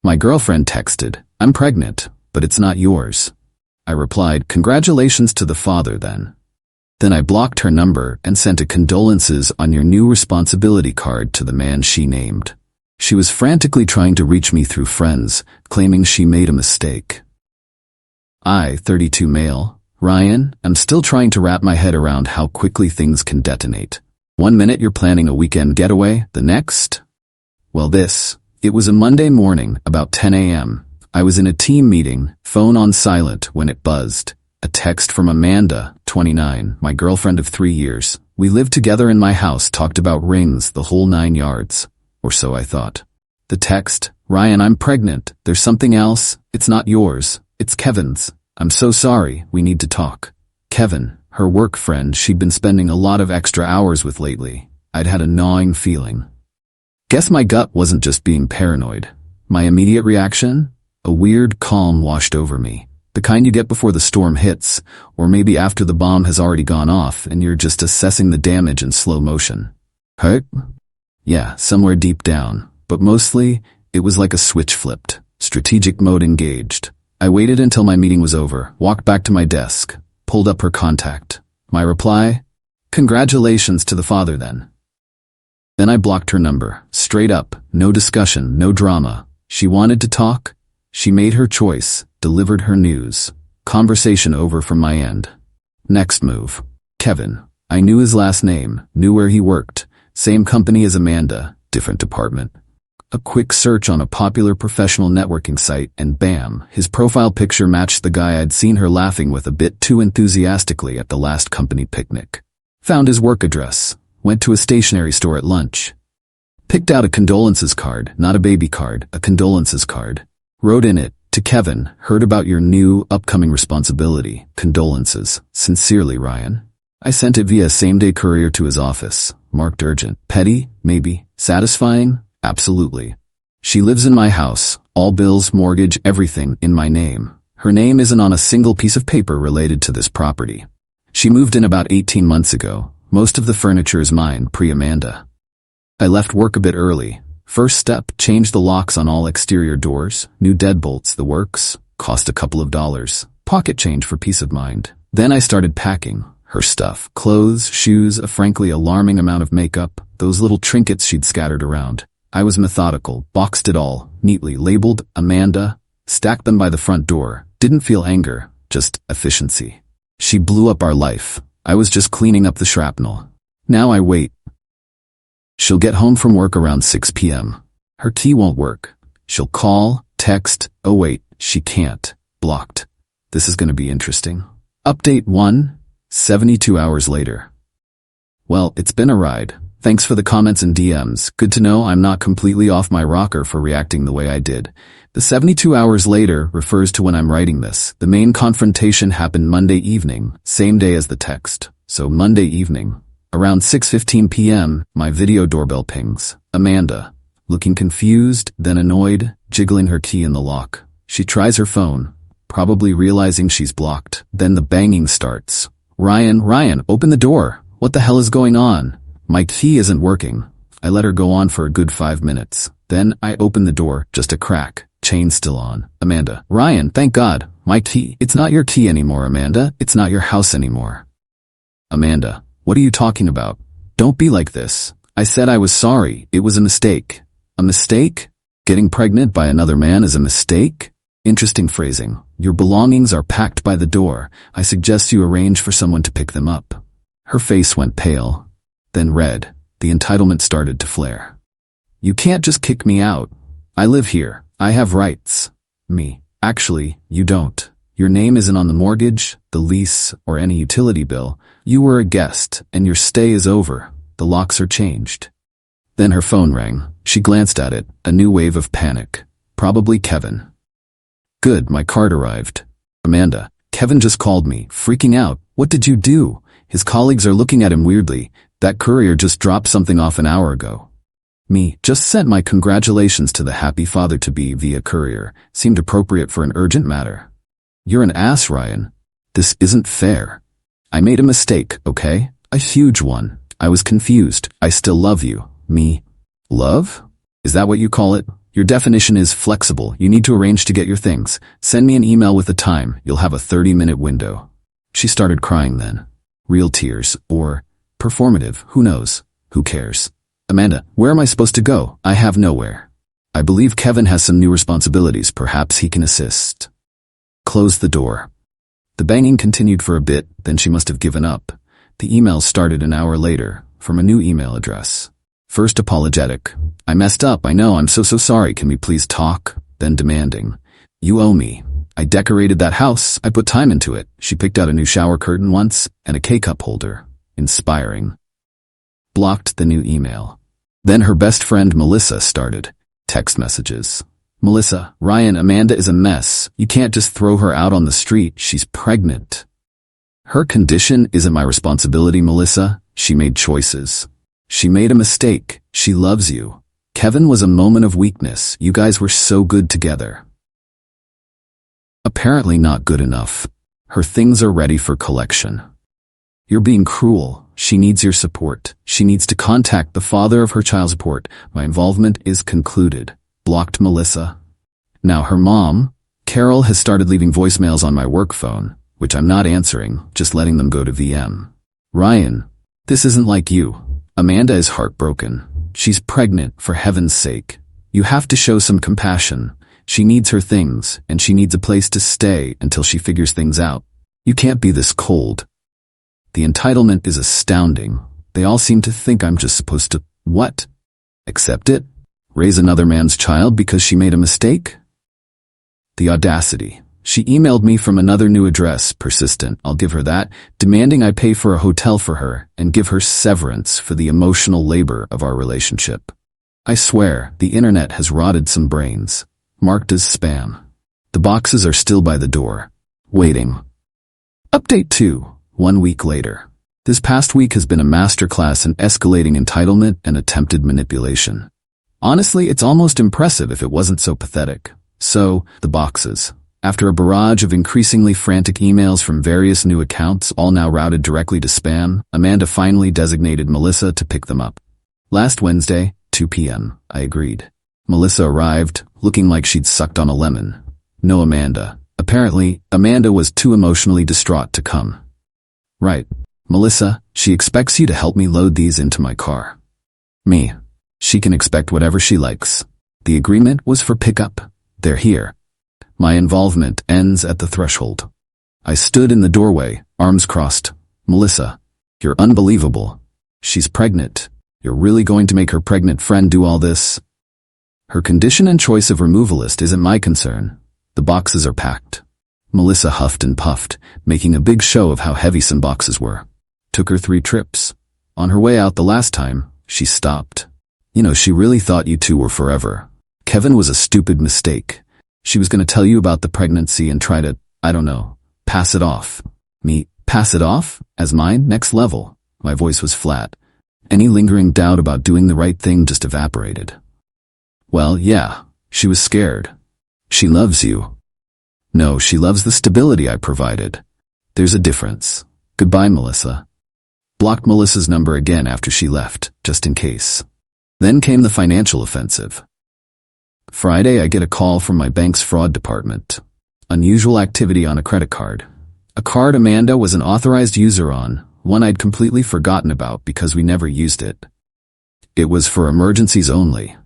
My girlfriend texted, "I'm pregnant, but it's not yours." I replied, "Congratulations to the father then." Then I blocked her number and sent a condolences on your new responsibility card to the man she named. She was frantically trying to reach me through friends, claiming she made a mistake. I, 32 male, Ryan, am still trying to wrap my head around how quickly things can detonate. 1 minute you're planning a weekend getaway, the next? Well, it was a Monday morning, about 10 a.m. I was in a team meeting, phone on silent, when it buzzed. A text from Amanda, 29, my girlfriend of 3 years. We lived together in my house, talked about rings, the whole 9 yards. Or so I thought. The text, "Ryan, I'm pregnant. There's something else. It's not yours. It's Kevin's. I'm so sorry. We need to talk." Kevin, her work friend she'd been spending a lot of extra hours with lately. I'd had a gnawing feeling. Guess my gut wasn't just being paranoid. My immediate reaction? A weird calm washed over me. The kind you get before the storm hits, or maybe after the bomb has already gone off and you're just assessing the damage in slow motion. Hurt? Yeah, somewhere deep down. But mostly, it was like a switch flipped. Strategic mode engaged. I waited until my meeting was over, walked back to my desk, pulled up her contact. My reply? "Congratulations to the father then." Then I blocked her number. Straight up. No discussion, no drama. She wanted to talk. She made her choice, delivered her news. Conversation over from my end. Next move. Kevin. I knew his last name, knew where he worked. Same company as Amanda, different department. A quick search on a popular professional networking site and bam, his profile picture matched the guy I'd seen her laughing with a bit too enthusiastically at the last company picnic. Found his work address. Went to a stationery store at lunch. Picked out a condolences card, not a baby card, a condolences card. Wrote in it, "To Kevin, heard about your new, upcoming responsibility. Condolences. Sincerely, Ryan." I sent it via same-day courier to his office. Marked urgent. Petty? Maybe. Satisfying? Absolutely. She lives in my house. All bills, mortgage, everything in my name. Her name isn't on a single piece of paper related to this property. She moved in about 18 months ago. Most of the furniture is mine, pre-Amanda. I left work a bit early. First step, change the locks on all exterior doors. New deadbolts, the works. Cost a couple of dollars. Pocket change for peace of mind. Then I started packing. Her stuff, clothes, shoes, a frankly alarming amount of makeup, those little trinkets she'd scattered around. I was methodical, boxed it all, neatly labeled, Amanda, stacked them by the front door. Didn't feel anger, just efficiency. She blew up our life. I was just cleaning up the shrapnel. Now I wait. She'll get home from work around 6 p.m. Her key won't work. She'll call, text, oh wait, she can't. Blocked. This is gonna be interesting. Update 1. 72 hours later. Well, it's been a ride. Thanks for the comments and DMs. Good to know I'm not completely off my rocker for reacting the way I did. The 72 hours later refers to when I'm writing this. The main confrontation happened Monday evening, same day as the text. So Monday evening. Around 6:15 p.m., my video doorbell pings. Amanda. Looking confused, then annoyed, jiggling her key in the lock. She tries her phone, probably realizing she's blocked. Then the banging starts. Ryan, open the door. What the hell is going on? My key isn't working. I let her go on for a good 5 minutes. Then I open the door, just a crack, chain still on. Amanda. Ryan, thank God. My key. It's not your key anymore, Amanda. It's not your house anymore. Amanda. What are you talking about? Don't be like this. I said I was sorry. It was a mistake. A mistake? Getting pregnant by another man is a mistake? Interesting phrasing. Your belongings are packed by the door. I suggest you arrange for someone to pick them up. Her face went pale, then red. The entitlement started to flare. You can't just kick me out. I live here. I have rights. Me. Actually, you don't. Your name isn't on the mortgage, the lease, or any utility bill. You were a guest, and your stay is over. The locks are changed. Then her phone rang. She glanced at it, a new wave of panic. Probably Kevin. Good, my card arrived. Amanda. Kevin just called me, freaking out. What did you do? His colleagues are looking at him weirdly. That courier just dropped something off an hour ago. Me. Just sent my congratulations to the happy father-to-be via courier. Seemed appropriate for an urgent matter. You're an ass, Ryan. This isn't fair. I made a mistake, okay? A huge one. I was confused. I still love you. Me. Love? Is that what you call it? Your definition is flexible. You need to arrange to get your things. Send me an email with the time. You'll have a 30-minute window. She started crying then. Real tears, or performative, who knows? Who cares? Amanda, where am I supposed to go? I have nowhere. I believe Kevin has some new responsibilities. Perhaps he can assist. Close the door. The banging continued for a bit, then she must have given up. The email started an hour later, from a new email address. First apologetic. I messed up, I know, I'm so sorry, can we please talk? Then demanding. You owe me. I decorated that house, I put time into it. She picked out a new shower curtain once, and a K-cup holder. Inspiring. Blocked the new email. Then her best friend Melissa started. Text messages. Melissa, Ryan, Amanda is a mess. You can't just throw her out on the street, she's pregnant. Her condition isn't my responsibility, Melissa. She made choices. She made a mistake. She loves you. Kevin was a moment of weakness. You guys were so good together. Apparently not good enough. Her things are ready for collection. You're being cruel. She needs your support. She needs to contact the father of her child support. My involvement is concluded. Blocked Melissa. Now her mom, Carol, has started leaving voicemails on my work phone, which I'm not answering, just letting them go to VM. Ryan, this isn't like you. Amanda is heartbroken. She's pregnant, for heaven's sake. You have to show some compassion. She needs her things, and she needs a place to stay until she figures things out. You can't be this cold. The entitlement is astounding. They all seem to think I'm just supposed to, what? Accept it? Raise another man's child because she made a mistake? The audacity. She emailed me from another new address, persistent, I'll give her that, demanding I pay for a hotel for her and give her severance for the emotional labor of our relationship. I swear, the internet has rotted some brains. Marked as spam. The boxes are still by the door. Waiting. Update 2. 1 week later. This past week has been a masterclass in escalating entitlement and attempted manipulation. Honestly, it's almost impressive if it wasn't so pathetic. So, the boxes. After a barrage of increasingly frantic emails from various new accounts, all now routed directly to spam, Amanda finally designated Melissa to pick them up. Last Wednesday, 2 p.m., I agreed. Melissa arrived, looking like she'd sucked on a lemon. No Amanda. Apparently, Amanda was too emotionally distraught to come. Right. Melissa, she expects you to help me load these into my car. Me. She can expect whatever she likes. The agreement was for pickup. They're here. My involvement ends at the threshold. I stood in the doorway, arms crossed. Melissa, you're unbelievable. She's pregnant. You're really going to make her pregnant friend do all this? Her condition and choice of removalist isn't my concern. The boxes are packed. Melissa huffed and puffed, making a big show of how heavy some boxes were. Took her 3 trips. On her way out the last time, she stopped. You know, she really thought you two were forever. Kevin was a stupid mistake. She was going to tell you about the pregnancy and try to, I don't know, pass it off. Me, pass it off? As mine? Next level. My voice was flat. Any lingering doubt about doing the right thing just evaporated. Well, yeah, she was scared. She loves you. No, she loves the stability I provided. There's a difference. Goodbye, Melissa. Blocked Melissa's number again after she left, just in case. Then came the financial offensive. Friday, I get a call from my bank's fraud department. Unusual activity on a credit card. A card Amanda was an authorized user on, one I'd completely forgotten about because we never used it. It was for emergencies only.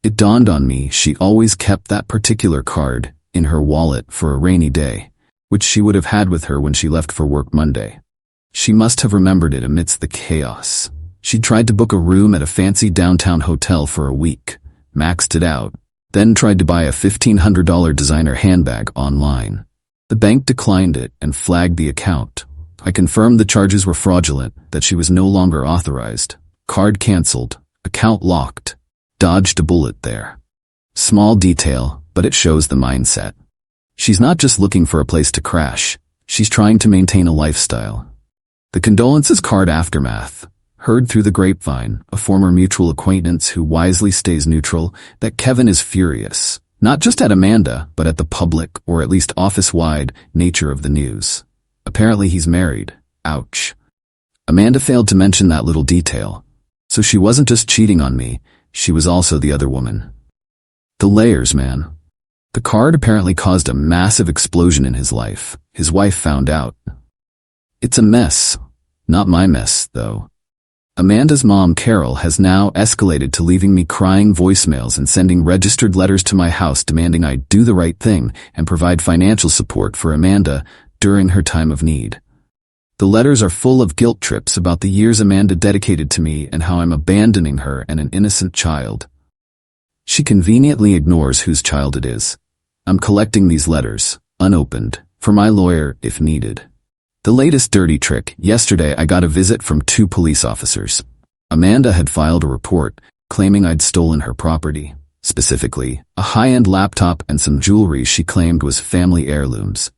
It dawned on me she always kept that particular card in her wallet for a rainy day, which she would have had with her when she left for work Monday. She must have remembered it amidst the chaos. She tried to book a room at a fancy downtown hotel for a week, maxed it out, then tried to buy a $1,500 designer handbag online. The bank declined it and flagged the account. I confirmed the charges were fraudulent, that she was no longer authorized. Card canceled, account locked. Dodged a bullet there. Small detail, but it shows the mindset. She's not just looking for a place to crash. She's trying to maintain a lifestyle. The Condolences card aftermath. Heard through the grapevine, a former mutual acquaintance who wisely stays neutral, that Kevin is furious, not just at Amanda, but at the public, or at least office-wide, nature of the news. Apparently he's married. Ouch. Amanda failed to mention that little detail. So she wasn't just cheating on me, she was also the other woman. The layers, man. The card apparently caused a massive explosion in his life. His wife found out. It's a mess. Not my mess, though. Amanda's mom, Carol, has now escalated to leaving me crying voicemails and sending registered letters to my house demanding I do the right thing and provide financial support for Amanda during her time of need. The letters are full of guilt trips about the years Amanda dedicated to me and how I'm abandoning her and an innocent child. She conveniently ignores whose child it is. I'm collecting these letters, unopened, for my lawyer if needed. The latest dirty trick: yesterday I got a visit from 2 police officers. Amanda had filed a report claiming I'd stolen her property, specifically a high-end laptop and some jewelry she claimed was family heirlooms.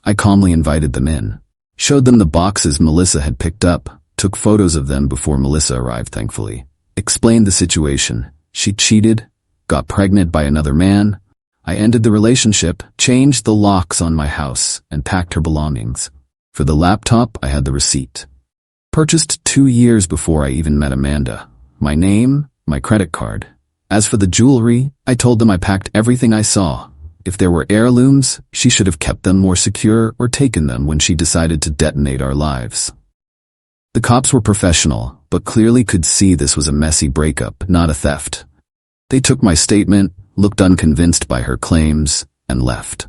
I calmly invited them in, showed them the boxes Melissa had picked up, took photos of them before Melissa arrived thankfully, explained the situation. She cheated, got pregnant by another man. I ended the relationship, changed the locks on my house, and packed her belongings. For the laptop, I had the receipt. Purchased 2 years before I even met Amanda. My name, my credit card. As for the jewelry, I told them I packed everything I saw. If there were heirlooms, she should have kept them more secure or taken them when she decided to detonate our lives. The cops were professional, but clearly could see this was a messy breakup, not a theft. They took my statement, looked unconvinced by her claims, and left.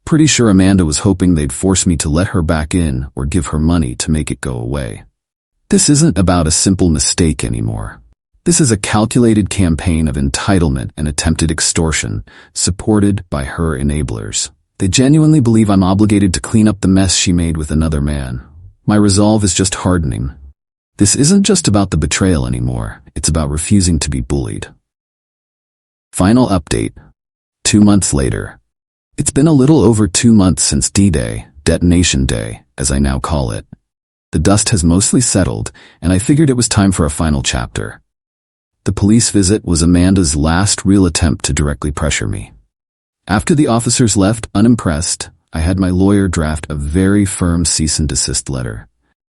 Pretty sure Amanda was hoping they'd force me to let her back in or give her money to make it go away. This isn't about a simple mistake anymore. This is a calculated campaign of entitlement and attempted extortion, supported by her enablers. They genuinely believe I'm obligated to clean up the mess she made with another man. My resolve is just hardening. This isn't just about the betrayal anymore. It's about refusing to be bullied. Final update. 2 months later. It's been a little over 2 months since D-Day, Detonation Day, as I now call it. The dust has mostly settled, and I figured it was time for a final chapter. The police visit was Amanda's last real attempt to directly pressure me. After the officers left unimpressed, I had my lawyer draft a very firm cease and desist letter.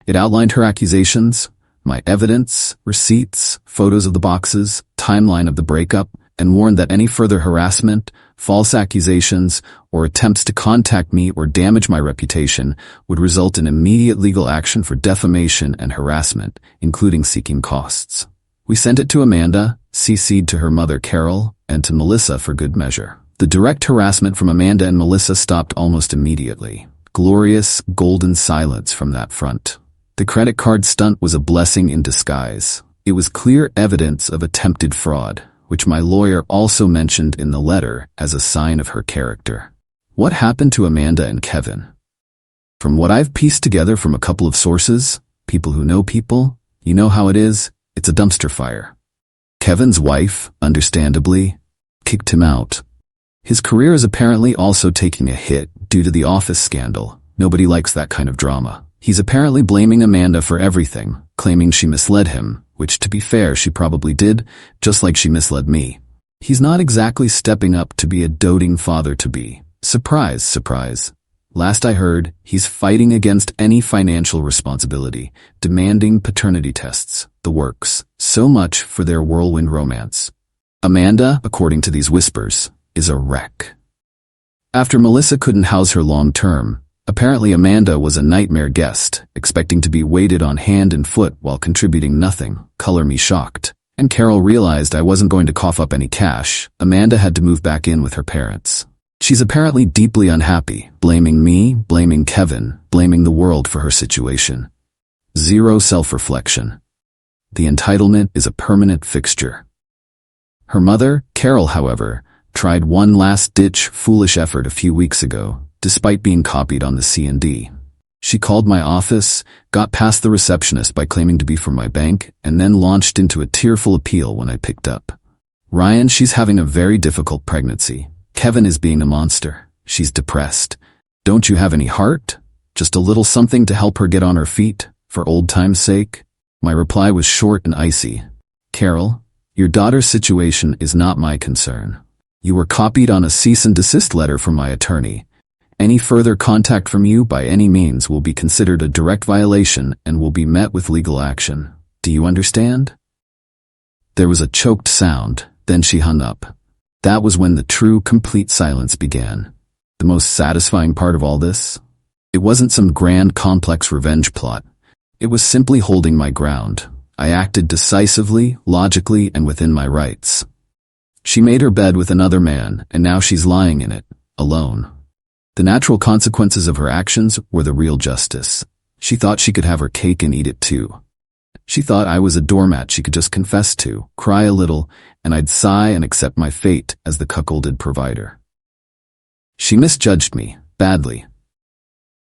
It outlined her accusations, my evidence, receipts, photos of the boxes, timeline of the breakup, and warned that any further harassment, false accusations, or attempts to contact me or damage my reputation would result in immediate legal action for defamation and harassment, including seeking costs. We sent it to Amanda, CC'd to her mother Carol, and to Melissa for good measure. The direct harassment from Amanda and Melissa stopped almost immediately. Glorious, golden silence from that front. The credit card stunt was a blessing in disguise. It was clear evidence of attempted fraud, which my lawyer also mentioned in the letter as a sign of her character. What happened to Amanda and Kevin? From what I've pieced together from a couple of sources, people who know people, you know how it is, it's a dumpster fire. Kevin's wife, understandably, kicked him out. His career is apparently also taking a hit due to the office scandal. Nobody likes that kind of drama. He's apparently blaming Amanda for everything, claiming she misled him, which to be fair she probably did, just like she misled me. He's not exactly stepping up to be a doting father-to-be. Surprise, surprise. Last I heard, he's fighting against any financial responsibility, demanding paternity tests, the works. So much for their whirlwind romance. Amanda, according to these whispers, is a wreck. After Melissa couldn't house her long-term, apparently Amanda was a nightmare guest, expecting to be waited on hand and foot while contributing nothing. Color me shocked. And Carol realized I wasn't going to cough up any cash. Amanda had to move back in with her parents. She's apparently deeply unhappy, blaming me, blaming Kevin, blaming the world for her situation. Zero self-reflection. The entitlement is a permanent fixture. Her mother, Carol, however, tried one last-ditch, foolish effort a few weeks ago, despite being copied on the C&D. She called my office, got past the receptionist by claiming to be from my bank, and then launched into a tearful appeal when I picked up. Ryan, she's having a very difficult pregnancy. Kevin is being a monster. She's depressed. Don't you have any heart? Just a little something to help her get on her feet, for old time's sake? My reply was short and icy. Carol, your daughter's situation is not my concern. You were copied on a cease and desist letter from my attorney. Any further contact from you by any means will be considered a direct violation and will be met with legal action. Do you understand? There was a choked sound, then she hung up. That was when the true, complete silence began. The most satisfying part of all this? It wasn't some grand, complex revenge plot. It was simply holding my ground. I acted decisively, logically, and within my rights. She made her bed with another man, and now she's lying in it, alone. The natural consequences of her actions were the real justice. She thought she could have her cake and eat it too. She thought I was a doormat she could just confess to, cry a little, and I'd sigh and accept my fate as the cuckolded provider. She misjudged me, badly.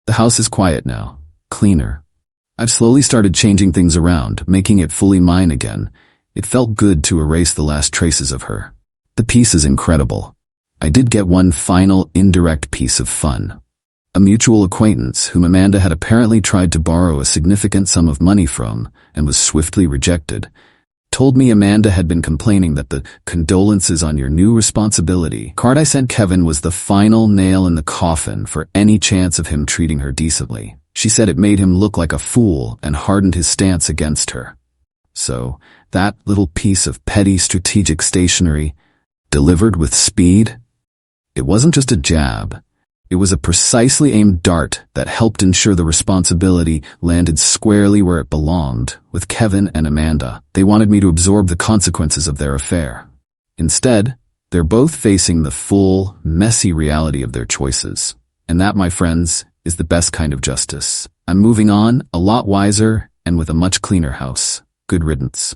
The house is quiet now, cleaner. I've slowly started changing things around, making it fully mine again. It felt good to erase the last traces of her. The piece is incredible. I did get one final, indirect piece of fun. A mutual acquaintance whom Amanda had apparently tried to borrow a significant sum of money from and was swiftly rejected, told me Amanda had been complaining that the "condolences on your new responsibility" card I sent Kevin was the final nail in the coffin for any chance of him treating her decently. She said it made him look like a fool and hardened his stance against her. So, that little piece of petty strategic stationery, delivered with speed? It wasn't just a jab. It was a precisely aimed dart that helped ensure the responsibility landed squarely where it belonged, with Kevin and Amanda. They wanted me to absorb the consequences of their affair. Instead, they're both facing the full, messy reality of their choices. And that, my friends, is the best kind of justice. I'm moving on, a lot wiser, and with a much cleaner house. Good riddance.